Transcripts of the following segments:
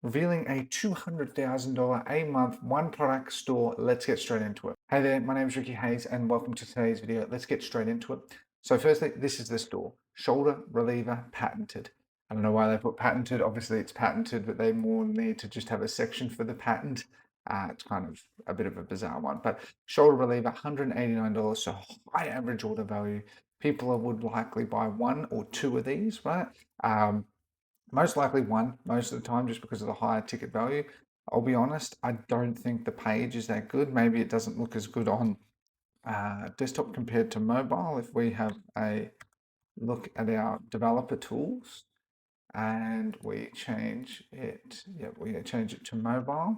revealing a $200,000 a month one product store. Let's get straight into it. Hey there, my name is Ricky Hayes and welcome to today's video. Let's get straight into it. So firstly, this is the store, Shoulder Reliever Patented. I don't know why they put patented. Obviously it's patented, but they more need to just have a section for the patent. It's kind of a bit of a bizarre one, but shoulder reliever, $189, so high average order value. People would likely buy one or two of these, right? Most likely one, most of the time, just because of the higher ticket value. I'll be honest, I don't think the page is that good. Maybe it doesn't look as good on desktop compared to mobile. If we have a look at our developer tools and we change it, we change it to mobile.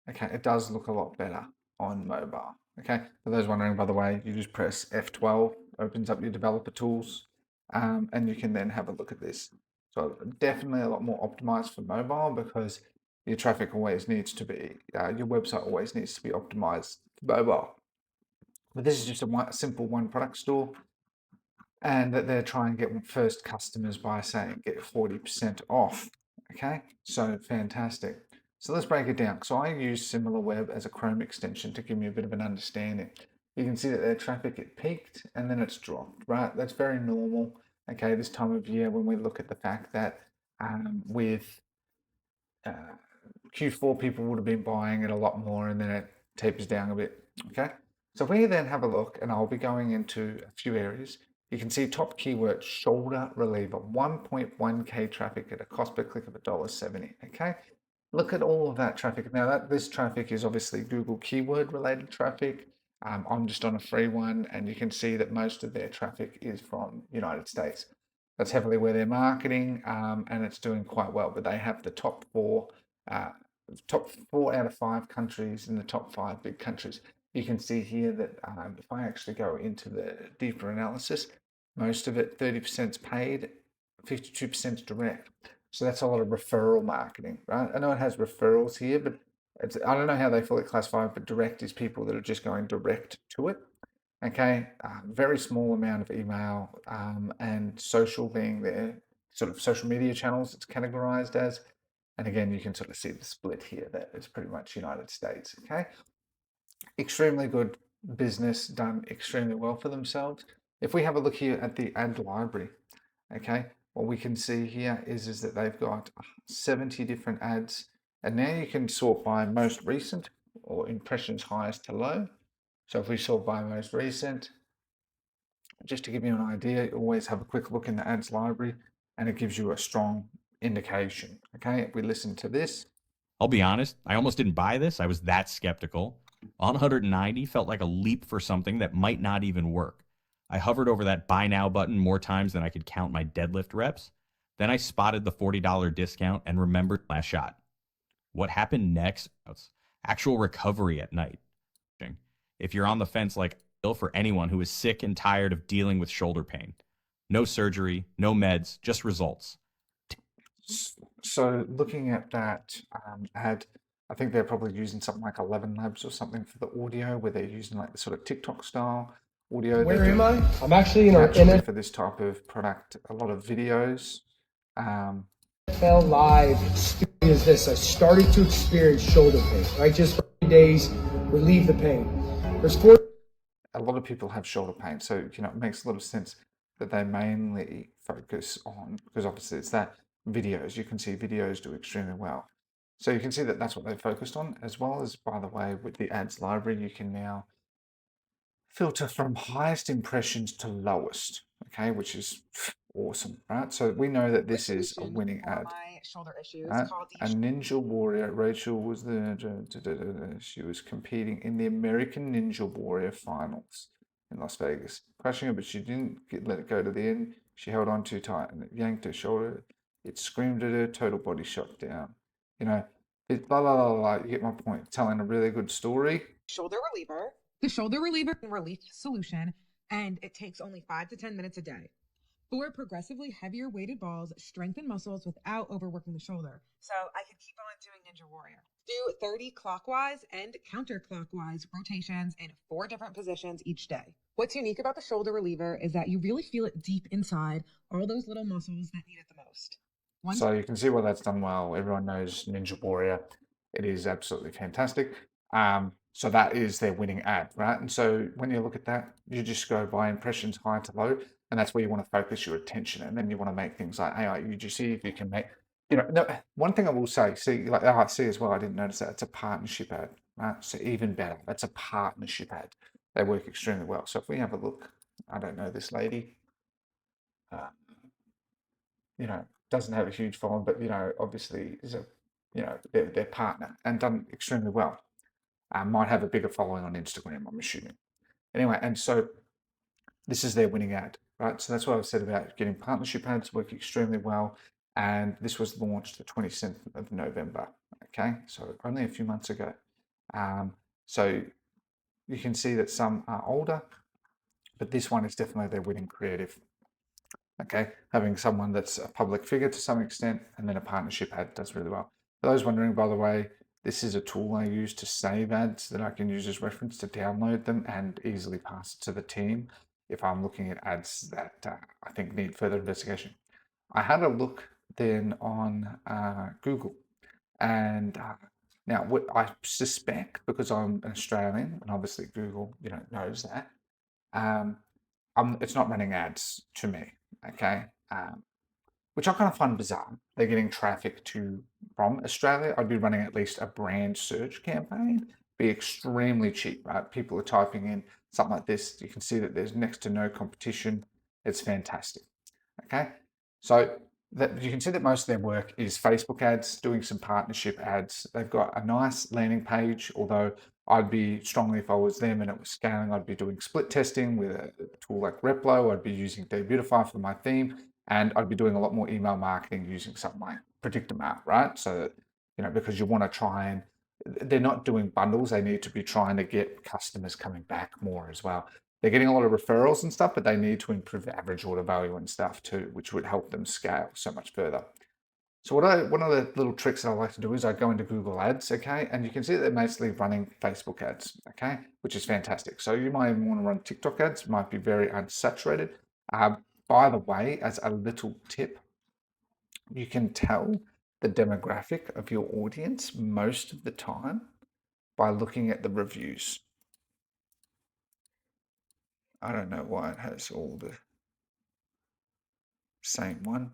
Okay, it does look a lot better on mobile. Okay, for those wondering, by the way, you just press F12, opens up your developer tools, and you can then have a look at this. So definitely a lot more optimized for mobile because your traffic always needs to be, your website always needs to be optimized for mobile. But this is just a simple one product store, and that they're trying to get first customers by saying get 40% off. Okay, so fantastic. So let's break it down. So I use SimilarWeb as a Chrome extension to give me a bit of an understanding. You can see that their traffic, it peaked and then it's dropped, right? That's very normal. Okay, this time of year when we look at the fact that with Q4 people would have been buying it a lot more and then it tapers down a bit. Okay, so if we then have a look, and I'll be going into a few areas. You can see top keyword shoulder reliever, 1.1k traffic at a cost per click of $1.70. Okay, look at all of that traffic. Now this traffic is obviously Google keyword related traffic. I'm just on a free one, and you can see that most of their traffic is from United States. That's heavily where they're marketing, and it's doing quite well. But they have the uh, top 4 out of 5 countries in the top 5 big countries. You can see here that if I actually go into the deeper analysis, most of it, 30% is paid, 52% is direct. So that's a lot of referral marketing, right? I know it has referrals here, but I don't know how they fully classify it, but direct is people that are just going direct to it. Okay, very small amount of email and social being their sort of social media channels it's categorized as. And again, you can sort of see the split here that it's pretty much United States. Okay, extremely good business, done extremely well for themselves. If we have a look here at the ad library, okay, what we can see here is that they've got 70 different ads, and now you can sort by most recent or impressions highest to low. So if we sort by most recent, just to give you an idea, always have a quick look in the ads library and it gives you a strong indication. Okay, if we listen to this, I'll be honest, I almost didn't buy this. I was that skeptical. On 190 felt like a leap for something that might not even work. I hovered over that buy now button more times than I could count my deadlift reps. Then I spotted the $40 discount and remembered last shot. What happened next was actual recovery at night. If you're on the fence like ill for anyone who is sick and tired of dealing with shoulder pain. No surgery, no meds, just results. so looking at that ad, I think they're probably using something like 11 Labs or something for the audio, where they're using like the sort of TikTok style audio. Where am I? I'm actually in our for this type of product, a lot of videos. NFL Live experience this. I started to experience shoulder pain, right? Just for 3 days, relieve the pain. There's 4. A lot of people have shoulder pain, so it makes a lot of sense that they mainly focus on, because obviously it's that videos. You can see videos do extremely well. So you can see that that's what they focused on, as well as, by the way, with the ads library, you can now filter from highest impressions to lowest, okay, which is awesome, right? So we know that this is a winning ad. My shoulder issues Right? called A Ninja Warrior. Rachel was she was competing in the American Ninja Warrior finals in Las Vegas, crushing her, but she didn't let it go to the end. She held on too tight and it yanked her shoulder. It screamed at her, total body shut down. It's blah blah blah blah. You get my point. Telling a really good story. shoulder reliever. The shoulder reliever relief solution, and it takes only 5 to 10 minutes a day. For progressively heavier weighted balls, strengthen muscles without overworking the shoulder. So I could keep on doing Ninja Warrior. Do 30 clockwise and counterclockwise rotations in 4 different positions each day. What's unique about the shoulder reliever is that you really feel it deep inside, all those little muscles that need it the most. One So you can see why that's done well. Everyone knows Ninja Warrior. It is absolutely fantastic. So that is their winning ad, right? And so when you look at that, you just go by impressions high to low, and that's where you want to focus your attention. And then you want to make things like AI UGC if you can make, no, one thing I will say, see, like I see as well, I didn't notice that it's a partnership ad, right? So even better, that's a partnership ad. They work extremely well. So if we have a look, I don't know this lady, uh, doesn't have a huge following, but obviously is a, their partner and done extremely well. Might have a bigger following on Instagram, I'm assuming. Anyway, and so this is their winning ad, right? So that's what I've said about getting partnership ads work extremely well. And this was launched the 27th of November. Okay, so only a few months ago. So you can see that some are older, but this one is definitely their winning creative. Okay, having someone that's a public figure to some extent, and then a partnership ad does really well. For those wondering, by the way, this is a tool I use to save ads that I can use as reference to download them and easily pass it to the team if I'm looking at ads that I think need further investigation. I had a look then on Google, and now what I suspect, because I'm an Australian and obviously Google knows that, it's not running ads to me. Okay, which I kind of find bizarre. They're getting traffic from Australia. I'd be running at least a brand search campaign, be extremely cheap, right? People are typing in something like this. You can see that there's next to no competition. It's fantastic. Okay, so you can see that most of their work is Facebook ads, doing some partnership ads. They've got a nice landing page, although I'd be strongly, if I was them and it was scaling, I'd be doing split testing with a tool like Replo. I'd be using Debutify for my theme, and I'd be doing a lot more email marketing using something like Predictomap, right? So, because you want to try and, they're not doing bundles. They need to be trying to get customers coming back more as well. They're getting a lot of referrals and stuff, but they need to improve average order value and stuff too, which would help them scale so much further. So one of the little tricks that I like to do is I go into Google Ads, okay, and you can see that they're mostly running Facebook ads, okay, which is fantastic. So you might even want to run TikTok ads, might be very unsaturated. By the way, as a little tip, you can tell the demographic of your audience most of the time by looking at the reviews. I don't know why it has all the same one.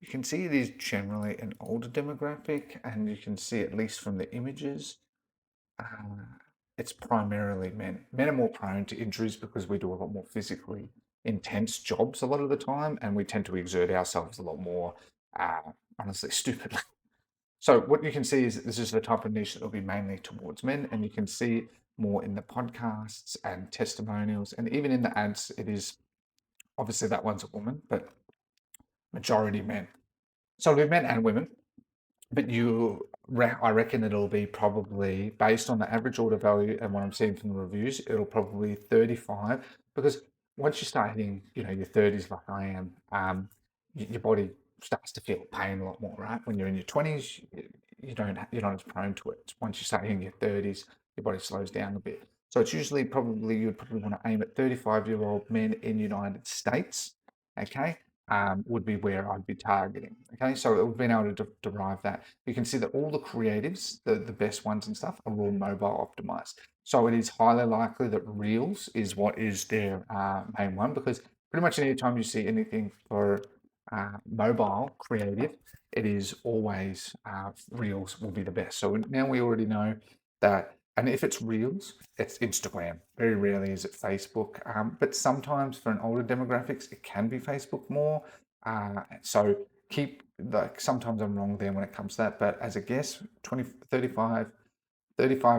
You can see it is generally an older demographic, and you can see, at least from the images, it's primarily men. Men are more prone to injuries because we do a lot more physically intense jobs a lot of the time, and we tend to exert ourselves a lot more, honestly, stupidly. So what you can see is that this is the type of niche that will be mainly towards men, and you can see more in the podcasts and testimonials, and even in the ads, it is obviously that one's a woman, but majority men. So it'll be men and women, but I reckon it'll be probably based on the average order value and what I'm seeing from the reviews, it'll probably 35, because once you start hitting, your 30s like I am, your body starts to feel pain a lot more, right? When you're in your 20s, you're not as prone to it. Once you start hitting your 30s, your body slows down a bit. So it's usually you'd probably want to aim at 35-year-old men in the United States, okay? Would be where I'd be targeting. Okay, so we've been able to derive that. You can see that all the creatives, the best ones and stuff, are all mobile optimized. So it is highly likely that Reels is what is their main one, because pretty much any time you see anything for mobile creative, it is always Reels will be the best. So now we already know that. And if it's Reels, it's Instagram. Very rarely is it Facebook. But sometimes for an older demographics, it can be Facebook more. So sometimes I'm wrong there when it comes to that. But as a guess, 35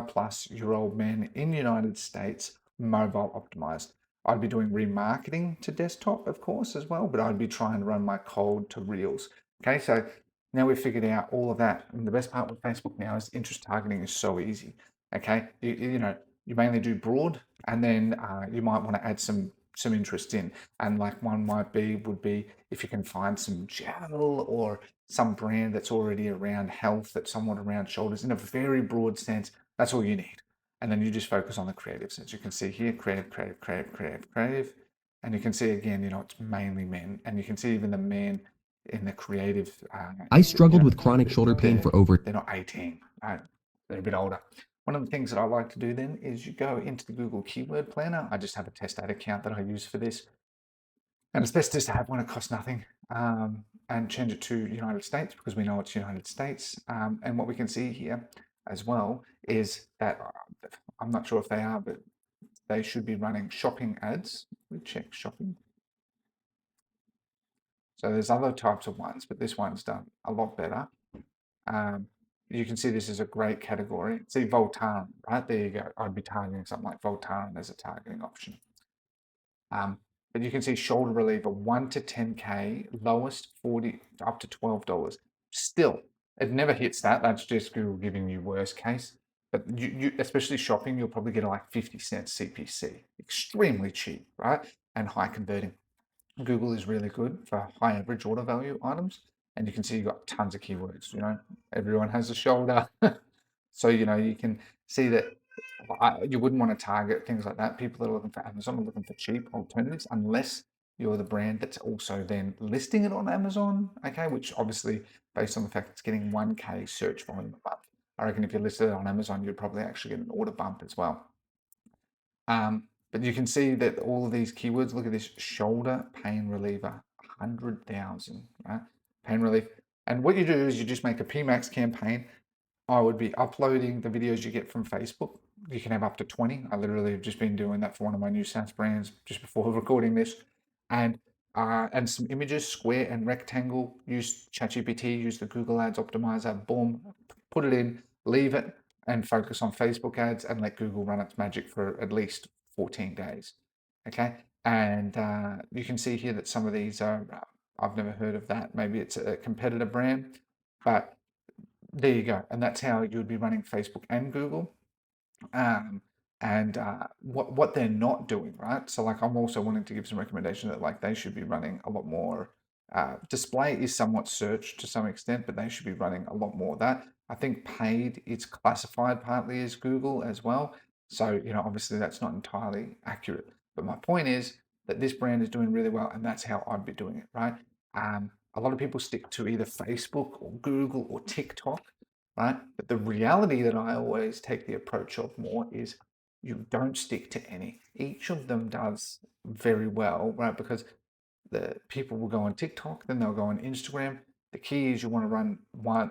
plus year old men in the United States, mobile optimized. I'd be doing remarketing to desktop, of course, as well, but I'd be trying to run my cold to Reels. Okay, so now we've figured out all of that. And the best part with Facebook now is interest targeting is so easy. Okay, you mainly do broad, and then you might want to add some interest in, and like one would be if you can find some gel or some brand that's already around health, that's somewhat around shoulders in a very broad sense. That's all you need, and then you just focus on the creatives. As you can see here, creative, and you can see again, it's mainly men, and you can see even the men in the creative. I struggled you know, with chronic shoulder pain for over. They're not 18, right? They're a bit older. One of the things that I like to do then is you go into the Google Keyword Planner. I just have a test ad account that I use for this. And it's best just to have one, it costs nothing, and change it to United States because we know it's United States. And what we can see here as well is that I'm not sure if they are, but they should be running shopping ads. We check shopping. So there's other types of ones, but this one's done a lot better. You can see this is a great category. See Voltaren, right? There you go. I'd be targeting something like Voltaren as a targeting option. But you can see shoulder reliever 1 to 10K, lowest 40 up to $12. Still, it never hits that. That's just Google giving you worst case. But you especially shopping, you'll probably get like 50 cents CPC. Extremely cheap, right? And high converting. Google is really good for high average order value items. And you can see you've got tons of keywords. Everyone has a shoulder. So, you can see that you wouldn't want to target things like that. People that are looking for Amazon are looking for cheap alternatives, unless you're the brand that's also then listing it on Amazon, okay, which obviously, based on the fact it's getting 1K search volume a month, I reckon if you listed it on Amazon, you'd probably actually get an order bump as well. But you can see that all of these keywords, look at this shoulder pain reliever, 100,000, right? Pain relief. And what you do is you just make a PMAX campaign. I would be uploading the videos you get from Facebook. You can have up to 20. I literally have just been doing that for one of my new SaaS brands just before recording this. And some images, square and rectangle. Use ChatGPT, use the Google Ads Optimizer, boom, put it in, leave it, and focus on Facebook ads and let Google run its magic for at least 14 days. Okay. And you can see here that some of these are, I've never heard of that. Maybe it's a competitor brand, but there you go. And that's how you'd be running Facebook and Google. What they're not doing, right? So like I'm also wanting to give some recommendation that like they should be running a lot more. Display is somewhat search to some extent, but they should be running a lot more of that. I think paid is classified partly as Google as well. So, obviously that's not entirely accurate. But my point is that this brand is doing really well, and that's how I'd be doing it, right? A lot of people stick to either Facebook or Google or TikTok, right? But the reality that I always take the approach of more is you don't stick to any. Each of them does very well, right? Because the people will go on TikTok, then they'll go on Instagram. The key is you want to run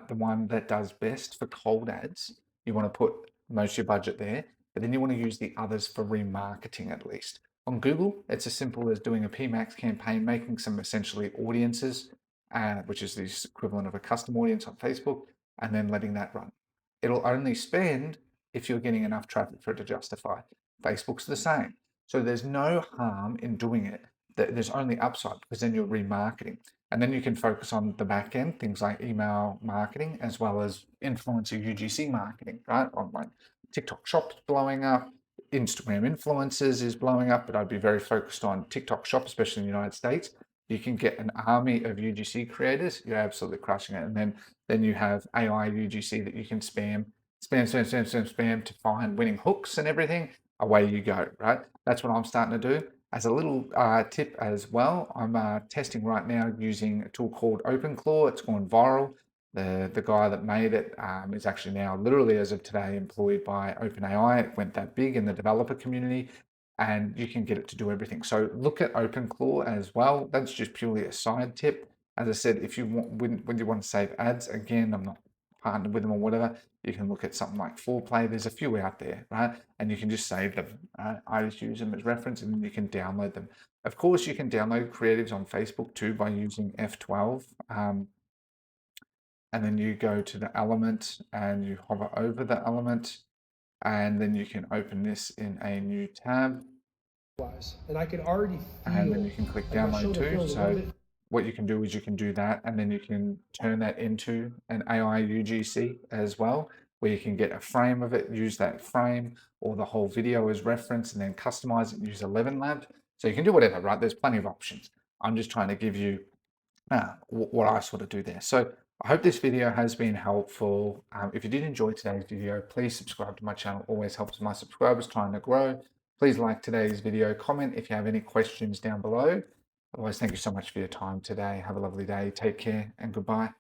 the one that does best for cold ads. You want to put most of your budget there, but then you want to use the others for remarketing at least. On Google, it's as simple as doing a PMAX campaign, making some essentially audiences, which is the equivalent of a custom audience on Facebook, and then letting that run. It'll only spend if you're getting enough traffic for it to justify. Facebook's the same. So there's no harm in doing it. There's only upside because then you're remarketing. And then you can focus on the back end, things like email marketing, as well as influencer UGC marketing, right? On like TikTok Shop's blowing up, Instagram influencers is blowing up, but I'd be very focused on TikTok Shop, especially in the United States. You can get an army of UGC creators. You're absolutely crushing it. And then you have AI UGC that you can spam to find winning hooks and everything. Away you go, right? That's what I'm starting to do. As a little tip as well, I'm testing right now using a tool called OpenClaw. It's gone viral. The guy that made it is actually now literally as of today employed by OpenAI. It went that big in the developer community, and you can get it to do everything. So look at OpenClaw as well. That's just purely a side tip. As I said, if you want, when you want to save ads, again, I'm not partnered with them or whatever, you can look at something like 4Play. There's a few out there, right? And you can just save them. I just use them as reference, and then you can download them. Of course, you can download creatives on Facebook too by using F12. And then you go to the element and you hover over the element, and then you can open this in a new tab. And I can already feel, and then you can click download too. So what you can do is you can do that, and then you can turn that into an AI UGC as well, where you can get a frame of it, use that frame or the whole video as reference, and then customize it and use ElevenLabs. So you can do whatever, right? There's plenty of options. I'm just trying to give you what I sort of do there. So I hope this video has been helpful. If you did enjoy today's video, please subscribe to my channel. Always helps my subscribers trying to grow. Please like today's video, comment if you have any questions down below. Otherwise, thank you so much for your time today. Have a lovely day. Take care and goodbye.